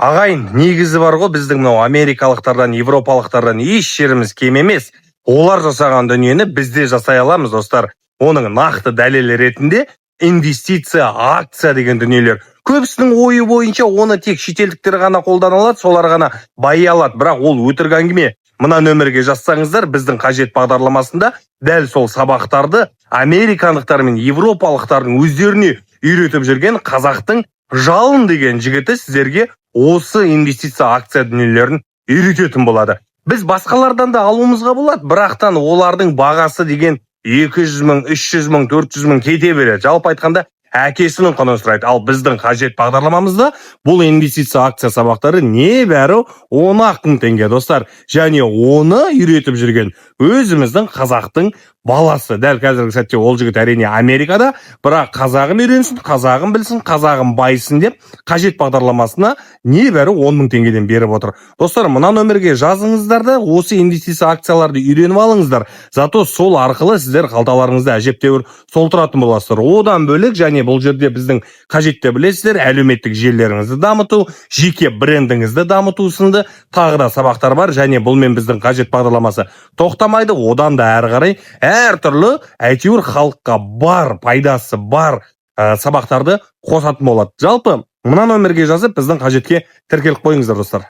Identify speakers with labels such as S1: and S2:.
S1: Ағайын, негізі бар ғой, біздің мынау америкалықтардан, европалықтардан еш жеріміз кем емес. Олар жасаған дүниені біз де жасай аламыз, достар. Оның нақты дәлелі ретінде инвестиция, акция деген дүниелер. Көбісінің ойы бойынша оны тек шетелдіктер ғана қолдана алады, солар ғана бай алады. Бірақ ол өтірік әңгіме. Мына нөмірге жазсаңыздар, біздің қажет бағдарламасында дәл сол сабақтарды американдықтар мен европалықтардың өздеріне үйретіп жүрген қазақтың Жалын деген жігіті сіздерге осы инвестиция акция дүниелерін үйрететін болады. Біз басқалардан да алуымызға болады, бірақтан олардың бағасы деген 200 мың, 300 мың, 400 мың кете береді. Жалпы айтқанда әкесінің құнын сұрайды. Ал біздің қажет бағдарламамызда бұл инвестиция акция сабақтары небәрі 10 мың теңге, достар. Және оны үйретіп жүрген өзіміздің қазақтың баласы. Дәл қазіргі сәтте ол жігіт әрине Америкада, бірақ қазағын үйренсін, қазағын білсін, қазағын байсын деп қажет бағдарламасына небәрі 10 мың теңгеден беріп отыр. Достар, мына нөмірге жазыңыздар да осы инвестиция акцияларды үйреніп алыңыздар. Зато сол арқылы сіздер қалталарыңызда әжептәуір солтыратын боласыздар. Одан бөлек, және бұл жерде біздің қажетті білесіздер, әлеуметтік желілеріңізді дамыту, жеке брендіңізді дамыту сынды тағы да сабақтар бар, және бұл мен біздің қажет бағдарламасы тоқтамайды. Одан да әрі қарай әртүрлі әйтеуір халыққа бар, пайдасы бар сабақтарды қосатын болады. Жалпы мына нөмірге жазып біздің қажетке тіркеліп қойыңыздар, достар.